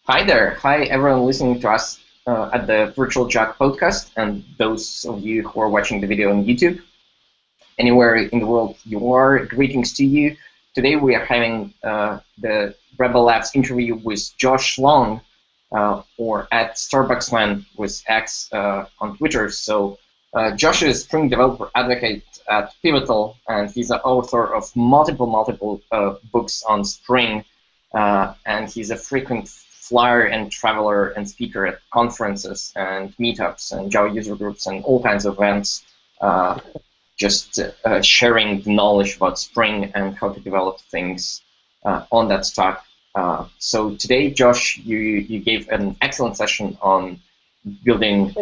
Hi there. Hi, everyone listening to us at the Virtual Jack podcast, and those of you who are watching the video on YouTube. Anywhere in the world you are, greetings to you. Today we are having the Rebel Labs interview with Josh Long, or at StarbucksMan with X on Twitter. So Josh is Spring Developer Advocate at Pivotal, and he's the author of multiple books on Spring, and he's a frequent flyer and traveler and speaker at conferences and meetups and Java user groups and all kinds of events, just sharing the knowledge about Spring and how to develop things on that stack. So today, Josh, you gave an excellent session on building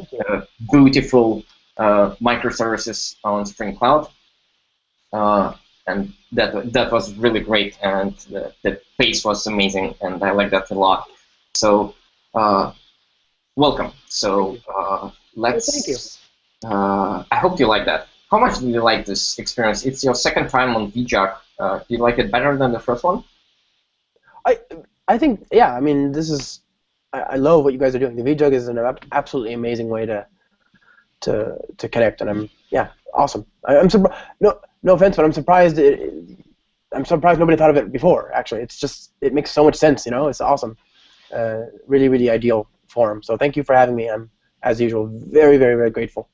beautiful microservices on Spring Cloud. And that was really great, and the pace was amazing, and I like that a lot. So, welcome. So let's. Thank you. I hope you like that. How much do you like this experience? It's your second time on VJAC. Do you like it better than the first one? I think, yeah. I mean, this is. I love what you guys are doing. The VJug is an absolutely amazing way to connect, and awesome. I'm surprised. No offense, but I'm surprised. I'm surprised nobody thought of it before. Actually, it makes so much sense. It's awesome. Really ideal forum. So thank you for having me. I'm, as usual, very grateful.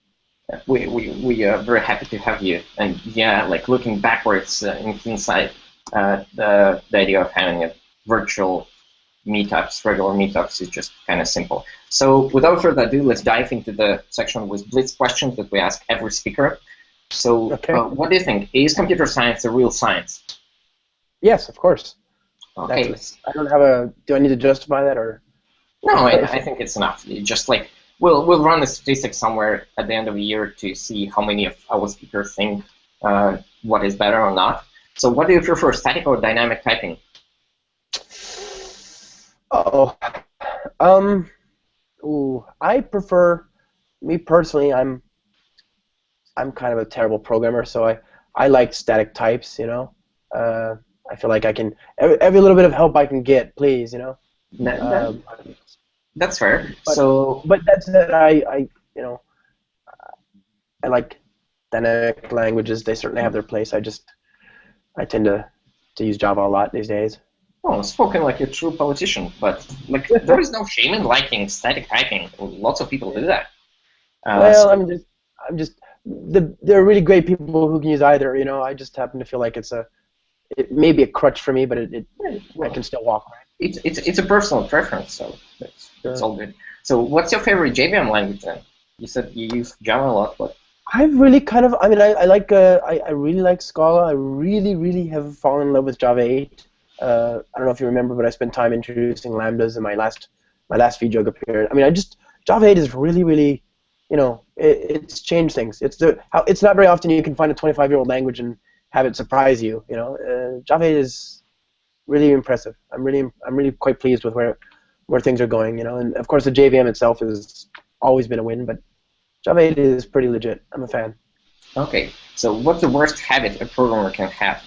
We are very happy to have you. And yeah, like looking backwards in hindsight, the idea of having a virtual meetups, regular meetups, is just kind of simple. So without further ado, let's dive into the section with blitz questions that we ask every speaker. So okay. What do you think? Is computer science a real science? Yes, of course. Okay. I don't have a. Do I need to justify that or? No, I think it's enough. Just like we'll run a statistic somewhere at the end of the year to see how many of our speakers think what is better or not. So what do you prefer, static or dynamic typing? I prefer. Me personally, I'm kind of a terrible programmer, so I like static types. I feel like I can every little bit of help I can get, please. That's fair. But that said, I like dynamic languages. They certainly have their place. I tend to use Java a lot these days. Oh, spoken like a true politician, but like there is no shame in liking static typing. Lots of people do that. Well, there are really great people who can use either. I just happen to feel like it may be a crutch for me, but I can still walk. It's a personal preference, so that's all good. So, what's your favorite JVM language then? You said you use Java a lot, but I've really kind of. I mean, I really like Scala. I really have fallen in love with Java 8. I don't know if you remember, but I spent time introducing lambdas in my last VJug appearance. I mean, Java 8 is really, it's changed things. It's not very often you can find a 25-year-old language and have it surprise you. Java 8 is really impressive. I'm really quite pleased with where things are going. And of course the JVM itself has always been a win, but Java 8 is pretty legit. I'm a fan. Okay, so what's the worst habit a programmer can have?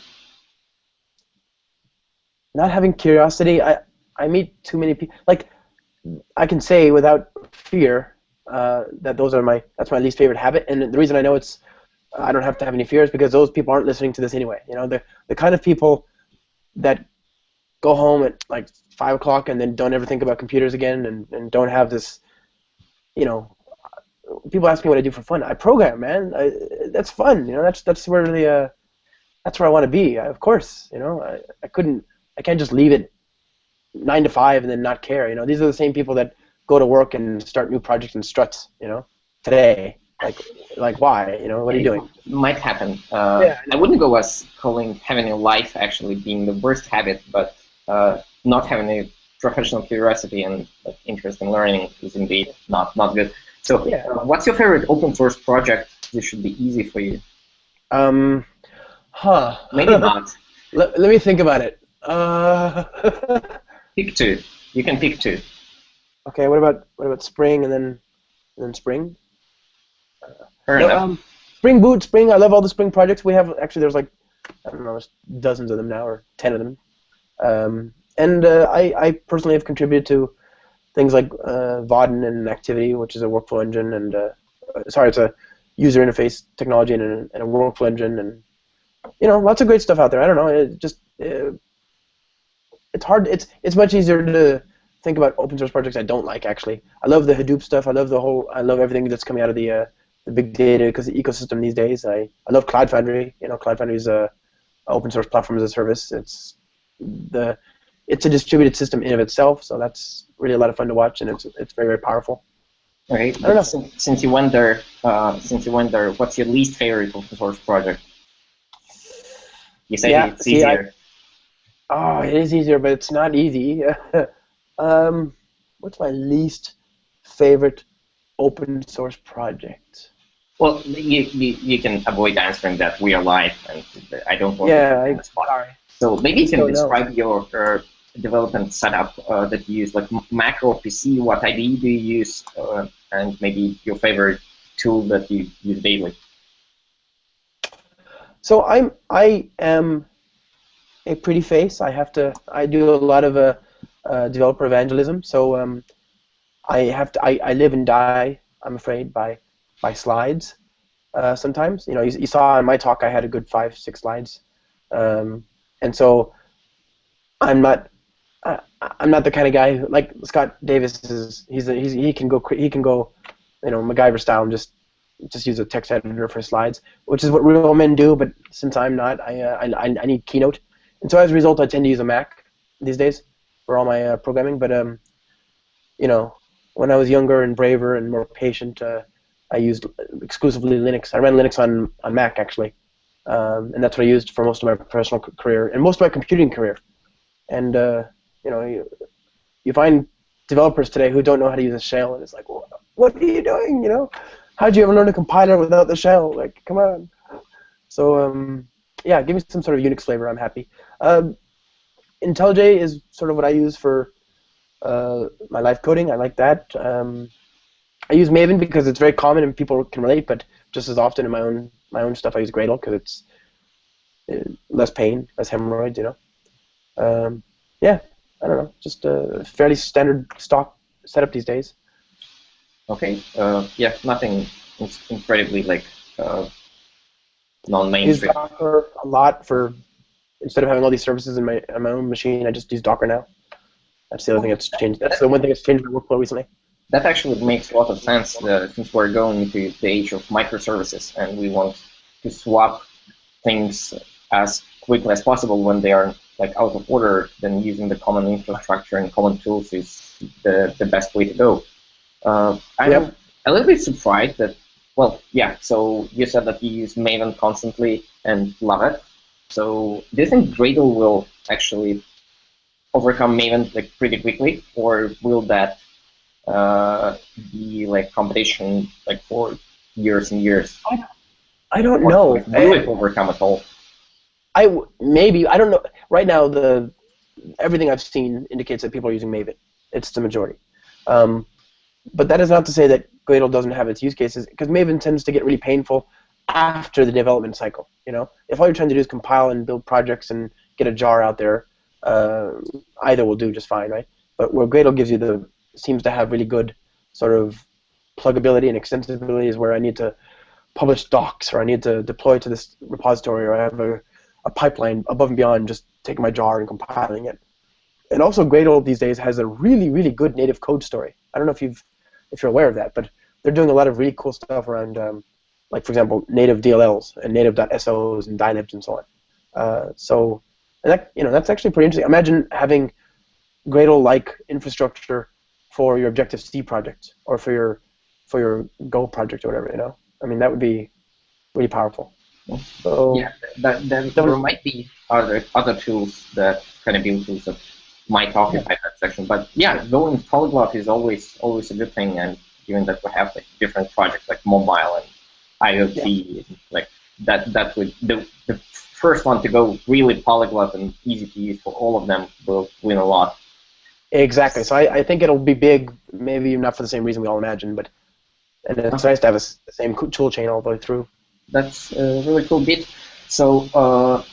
Not having curiosity. I meet too many people. Like, I can say without fear that that's my least favorite habit, and the reason I know I don't have to have any fear is because those people aren't listening to this anyway. The kind of people that go home at like 5 o'clock and then don't ever think about computers again and don't have this, people ask me what I do for fun. I program, man. That's fun. That's where that's where I want to be. Of course, I can't just leave it 9 to 5 and then not care. These are the same people that go to work and start new projects in struts. Today. Like why? What are you doing? It might happen. I wouldn't go as having a life actually being the worst habit, but not having a professional curiosity and interest in learning is indeed not good. So, what's your favorite open source project? This should be easy for you. Maybe not. Let me think about it. Pick two. You can pick two. Okay. What about Spring and then Spring? Fair enough. Spring Boot, Spring. I love all the Spring projects we have. Actually, there's like I don't know, there's dozens of them now, or 10 of them. And I personally have contributed to things like Vaadin and Activity, which is a workflow engine, and sorry, it's a user interface technology and a workflow engine, and lots of great stuff out there. I don't know, it's hard. It's much easier to think about open source projects I don't like, actually. I love the Hadoop stuff. I love everything that's coming out of the big data ecosystem these days. I love Cloud Foundry. Cloud Foundry is a open source platform as a service. It's a distributed system in of itself, so that's really a lot of fun to watch, and it's very, very powerful. Okay. I don't know. Since you went there, what's your least favorite open source project? You said it's easier. It is easier, but it's not easy. What's my least favorite open source project? Well, you can avoid answering that. We are live, and I don't want to put you on the spot. Sorry. So maybe you can describe your development setup that you use, like Mac or PC. What IDE do you use, and maybe your favorite tool that you use daily. So I am a pretty face. I do a lot of developer evangelism. So I live and die, I'm afraid, by slides. Sometimes, you saw in my talk I had a good 5-6 slides, and so I'm not the kind of guy like Scott Davis is. He can go MacGyver style and just use a text editor for slides, which is what real men do. But since I'm not, I need Keynote, and so as a result, I tend to use a Mac these days for all my programming. But when I was younger and braver and more patient, I used exclusively Linux. I ran Linux on Mac, actually, and that's what I used for most of my professional career and most of my computing career. And you find developers today who don't know how to use a shell, and it's like, well, what are you doing? How'd you ever learn a compiler without the shell? Like, come on. So yeah, give me some sort of Unix flavor. I'm happy. IntelliJ is sort of what I use for my live coding. I like that. I use Maven because it's very common and people can relate, but just as often in my own stuff, I use Gradle because it's less pain, less hemorrhoids, Yeah, I don't know, just a fairly standard stock setup these days. Okay. Yeah, nothing incredibly non-mainstream. I use Docker a lot for, instead of having all these services in my own machine, I just use Docker now. That's the other thing that's changed. That's the one thing that's changed my workflow recently. That actually makes a lot of sense since we're going into the age of microservices and we want to swap things as quickly as possible when they are out of order. Then using the common infrastructure and common tools is the best way to go. I'm a little bit surprised that, well, yeah, so you said that you use Maven constantly and love it. So do you think Gradle will actually overcome Maven pretty quickly, or will that be competition for years and years? I don't know. Will it overcome at all? Maybe. I don't know. Right now, everything I've seen indicates that people are using Maven. It's the majority. But that is not to say that Gradle doesn't have its use cases, because Maven tends to get really painful after the development cycle. If all you're trying to do is compile and build projects and get a jar out there, either will do just fine, right? But where Gradle seems to have really good sort of pluggability and extensibility is where I need to publish docs, or I need to deploy to this repository, or I have a pipeline above and beyond just taking my jar and compiling it. And also Gradle these days has a really, really good native code story. I don't know if you're aware of that, but they're doing a lot of really cool stuff around, for example, native DLLs and native.sos and dylibs and so on. That's actually pretty interesting. Imagine having Gradle-like infrastructure for your Objective-C project or for your Go project or whatever. I mean, that would be really powerful. So yeah, there might be other tools that kind of build tools that might occupy that section. But yeah, going polyglot is always a good thing, and given that we have different projects like mobile and IoT, that would the first one to go really polyglot and easy to use for all of them will win a lot. Exactly. So I think it'll be big, maybe not for the same reason we all imagine, but it's nice to have the same tool chain all the way through. That's a really cool bit. So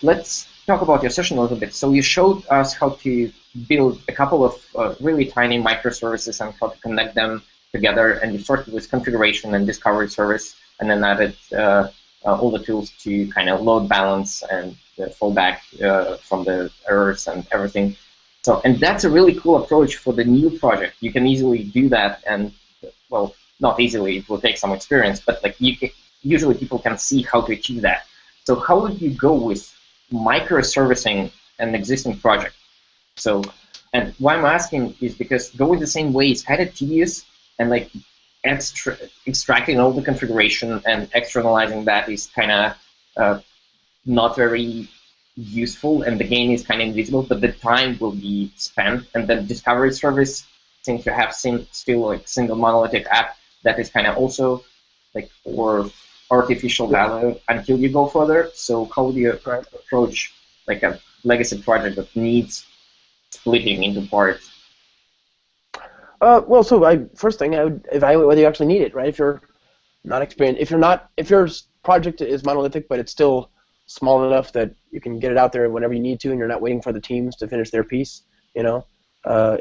let's talk about your session a little bit. So you showed us how to build a couple of really tiny microservices and how to connect them together. And you started with configuration and discovery service, and then added all the tools to kind of load balance and fall back from the errors and everything. So, and that's a really cool approach for the new project. You can easily do that, and well, not easily. It will take some experience, but like usually people can see how to achieve that. So, how would you go with microservicing an existing project? So, and why I'm asking is because going the same way is kind of tedious, and like extracting all the configuration and externalizing that is kind of not very useful, and the gain is kind of invisible, but the time will be spent. And the discovery service, since you have still like single monolithic app, that is kind of also like for artificial value until you go further. So how would you approach like a legacy project that needs splitting into parts? Well, so first thing, I would evaluate whether you actually need it, right? If you're not experienced, if your project is monolithic, but it's still small enough that you can get it out there whenever you need to, and you're not waiting for the teams to finish their piece, you know,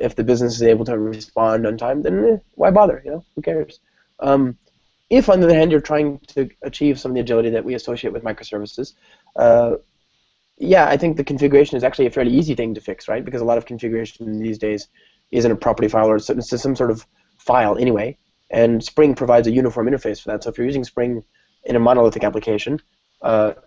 if the business is able to respond on time, then why bother, you know? Who cares? If, on the other hand, you're trying to achieve some of the agility that we associate with microservices, yeah, I think the configuration is actually a fairly easy thing to fix, right? Because a lot of configuration these days isn't a property file, or it's some sort of file anyway, and Spring provides a uniform interface for that. So if you're using Spring in a monolithic application,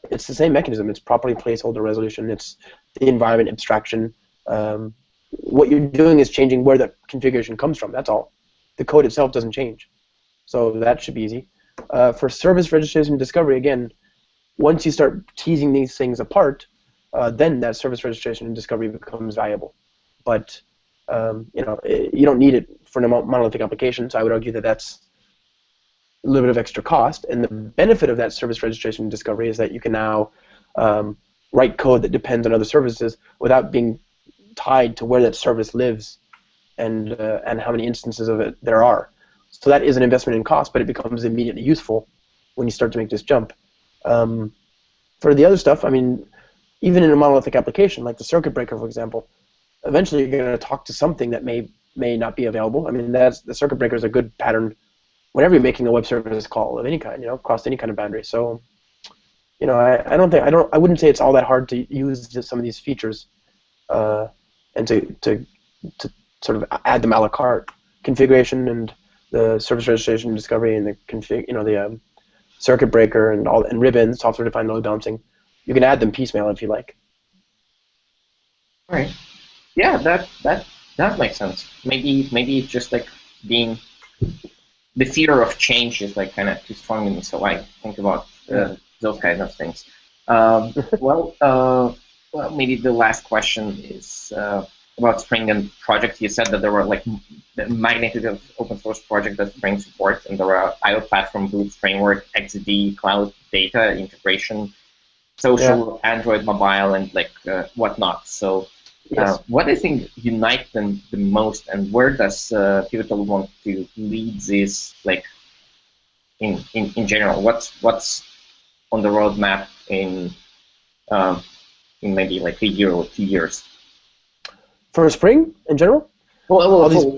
it's the same mechanism. It's property placeholder resolution. It's the environment abstraction. What you're doing is changing where the configuration comes from. That's all. The code itself doesn't change. So that should be easy. For service registration and discovery, again, once you start teasing these things apart, then that service registration and discovery becomes valuable. But you know, you don't need it for a monolithic application. So I would argue that that's a little bit of extra cost. And the benefit of that service registration and discovery is that you can now write code that depends on other services without being tied to where that service lives and how many instances of it there are. So that is an investment in cost, but it becomes immediately useful when you start to make this jump. For the other stuff, I mean, even in a monolithic application, like the circuit breaker, for example, eventually you're going to talk to something that may not be available. I mean, the circuit breaker is a good pattern whenever you're making a web service call of any kind, you know, across any kind of boundary. So, you know, I wouldn't say it's all that hard to use just some of these features, and to sort of add them a la carte. Configuration and the service registration and discovery and the circuit breaker and ribbons, software-defined load balancing. You can add them piecemeal if you like. All right. Yeah, that makes sense. Maybe it's just like being the fear of change is like kind of too strong in me, so I think about those kinds of things. Well, maybe the last question is about Spring and projects. You said that there were like the magnitude of open source projects that Spring supports, and there are IO platform, Boot framework, XD, cloud data integration, social, Android mobile, and like whatnot. So what do you think unites them the most, and where does Pivotal want to lead this, like in general? What's on the roadmap in maybe like a year or 2 years? For Spring in general? Well,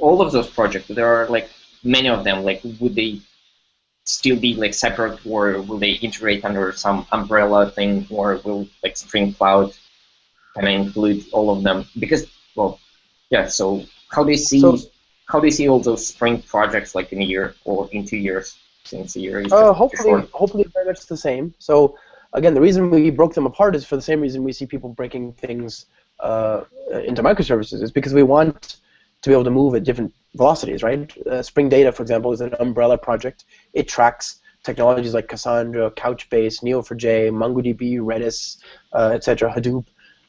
all of those projects, there are like many of them. Like, would they still be like separate, or will they integrate under some umbrella thing, or will like Spring Cloud kind of include all of them? Because, well, yeah. So how do you see all those Spring projects like in a year or in 2 years? Since a year is hopefully very much the same. So again, the reason we broke them apart is for the same reason we see people breaking things into microservices, is because we want to be able to move at different velocities, right? Spring Data, for example, is an umbrella project. It tracks technologies like Cassandra, Couchbase, Neo4j, MongoDB, Redis, etc., Hadoop,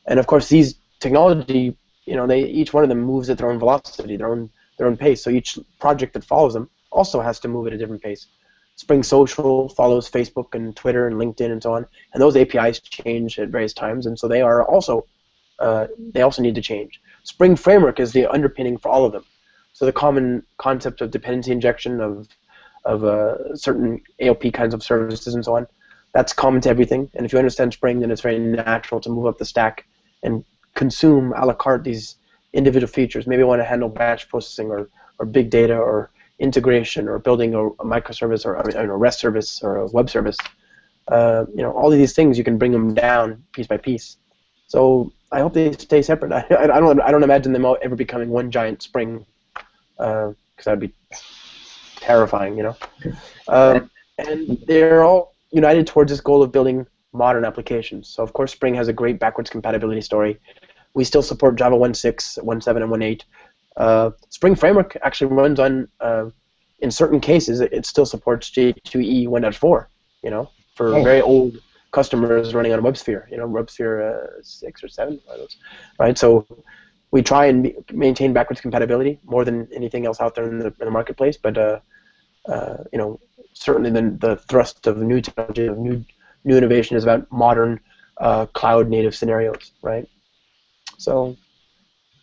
and of course these technology, you know, each one of them moves at their own velocity, their own pace. So each project that follows them also has to move at a different pace. Spring Social follows Facebook and Twitter and LinkedIn and so on, and those APIs change at various times, and so they also need to change. Spring Framework is the underpinning for all of them. So the common concept of dependency injection of certain AOP kinds of services and so on, That's common to everything. And if you understand Spring, then it's very natural to move up the stack and consume a la carte these individual features. Maybe I want to handle batch processing or big data or integration or building a microservice or a REST service or a web service. All of these things, you can bring them down piece by piece. So I hope they stay separate. I don't imagine them all ever becoming one giant Spring, because that'd be terrifying, and they're all united towards this goal of building modern applications. So of course Spring has a great backwards compatibility story. We still support Java 1.6, 1.7, and 1.8. Spring Framework actually runs on, in certain cases, it still supports J2EE 1.4, for very old customers running on WebSphere, WebSphere 6 or 7, are those, right? So we try and maintain backwards compatibility more than anything else out there in the marketplace, but certainly the thrust of new technology, of new innovation is about modern cloud-native scenarios, right? So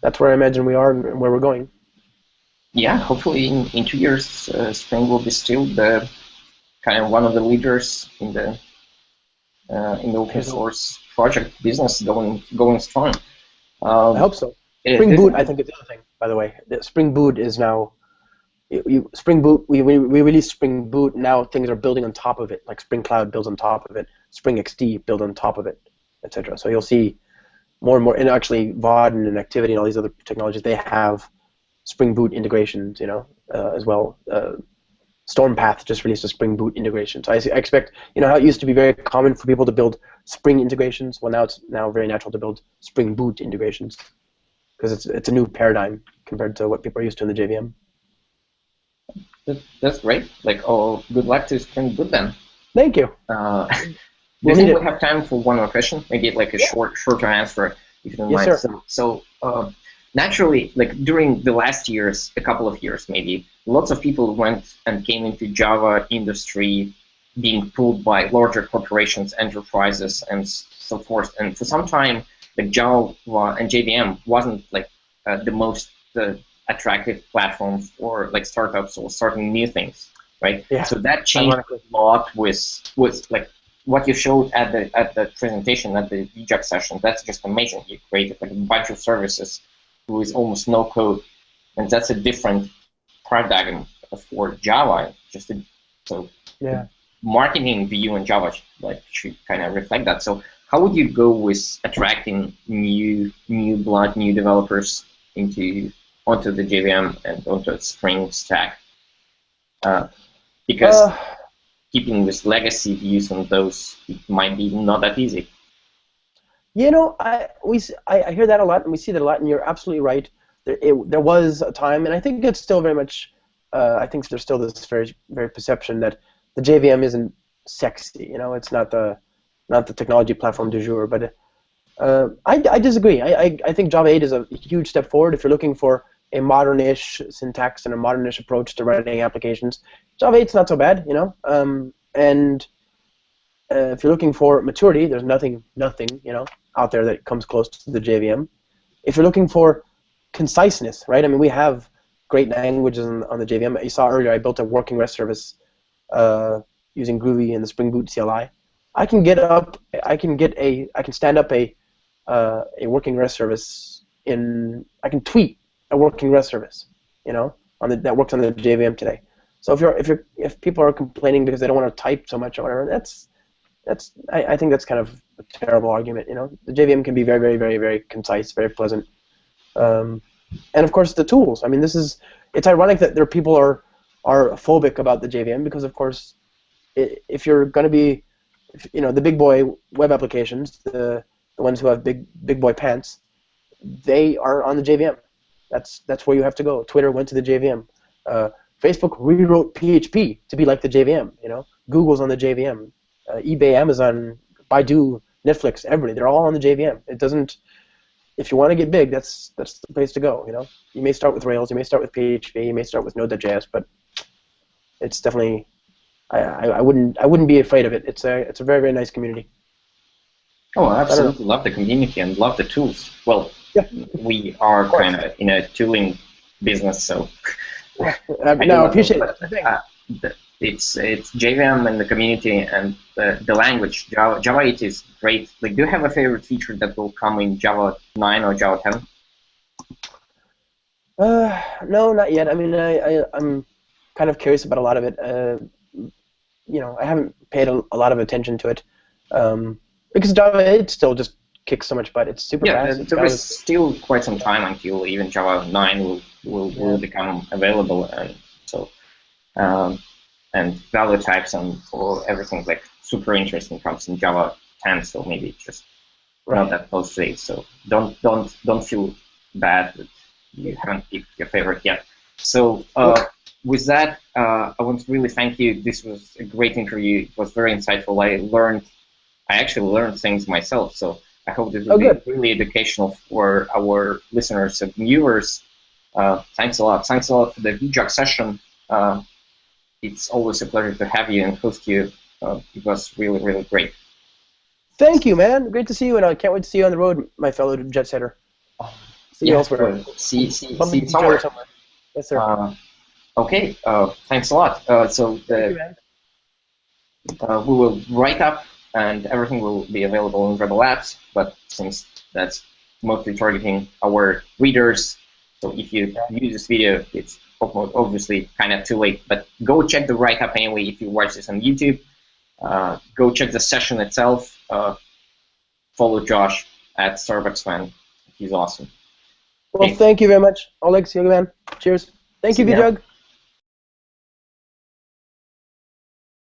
that's where I imagine we are and where we're going. Yeah, hopefully in 2 years, Spring will be still the kind of one of the leaders in the open source project business going strong. I hope so. Spring Boot, I think, is the other thing. By the way, Spring Boot is now. Spring Boot, we released Spring Boot. Now things are building on top of it, like Spring Cloud builds on top of it, Spring XD builds on top of it, etc. So you'll see more and more, and actually Vaadin and Activity and all these other technologies, they have Spring Boot integrations, as well. Stormpath just released a Spring Boot integration. So I expect, how it used to be very common for people to build Spring integrations. Well, now it's very natural to build Spring Boot integrations because it's a new paradigm compared to what people are used to in the JVM. That's great. Good luck to Spring Boot then. Thank you. Do you think we have time for one more question? Maybe shorter answer, if you don't mind. Yes, sir. So naturally, during the last years, a couple of years maybe, lots of people went and came into Java industry being pulled by larger corporations, enterprises, and so forth. And for some time, Java and JVM wasn't the most attractive platform for startups or starting new things, right? Yeah. So that changed a lot with what you showed at the presentation at the VJAC session. That's just amazing. You created a bunch of services with almost no code, and that's a different paradigm for Java. Marketing view in Java should kind of reflect that. So how would you go with attracting new blood, new developers onto the JVM and onto the Spring stack? Because keeping this legacy views on those, it might be not that easy. I hear that a lot, and we see that a lot, and you're absolutely right. There was a time, and I think it's still very much, I think there's still this very, very perception that the JVM isn't sexy. It's not the technology platform du jour. But I disagree. I think Java 8 is a huge step forward if you're looking for a modern-ish syntax and a modern-ish approach to writing applications. Java 8's not so bad, and if you're looking for maturity, there's nothing, out there that comes close to the JVM. If you're looking for conciseness, right? I mean, we have great languages on the JVM. You saw earlier, I built a working REST service using Groovy and the Spring Boot CLI. I can stand up a working REST service I can tweet a working REST service, that works on the JVM today. So if people are complaining because they don't want to type so much or whatever, I think that's kind of a terrible argument. The JVM can be very, very, very, very concise, very pleasant, and of course the tools. I mean, it's ironic that people are phobic about the JVM because, of course, if you're going to be, the big boy web applications, the ones who have big boy pants, they are on the JVM. That's where you have to go. Twitter went to the JVM. Facebook rewrote PHP to be like the JVM. Google's on the JVM. eBay, Amazon, Baidu, Netflix, everybody, they're all on the JVM. It doesn't. If you want to get big, that's the place to go. You may start with Rails, you may start with PHP, you may start with Node.js, but it's definitely. I wouldn't be afraid of it. It's a very, very nice community. Oh, I absolutely love the community and love the tools. Well, yeah. We are kind of in a tooling business, so. I appreciate that. it's JVM and the community and the language. Java 8 is great. Like, do you have a favorite feature that will come in Java 9 or Java 10? No, not yet. I mean, I'm kind of curious about a lot of it. I haven't paid a lot of attention to it because Java 8 still just kicks so much butt. It's super fast. There is still quite some time until even Java 9 will become available, and so and value types and for everything like super interesting comes in Java 10. So maybe it's just not that close to it. So don't feel bad that you haven't picked your favorite yet. So with that, I want to really thank you. This was a great interview. It was very insightful. I actually learned things myself. So I hope this will be really educational for our listeners and viewers. Thanks a lot. Thanks a lot for the VJOG session. It's always a pleasure to have you and host you. It was really, really great. Thank you, man. Great to see you, and I can't wait to see you on the road, my fellow jet setter. See you elsewhere. See you somewhere. Yes, sir. Okay. Thanks a lot. Thank you, man. We will write up, and everything will be available in Rebel Labs. But since that's mostly targeting our readers, so if you use this video, it's obviously kind of too late. But go check the write up anyway if you watch this on YouTube. Go check the session itself. Follow Josh at Starbucks Fan. He's awesome. Well, thank you very much, Oleg. See you, man. Cheers. Thank you, VJOG.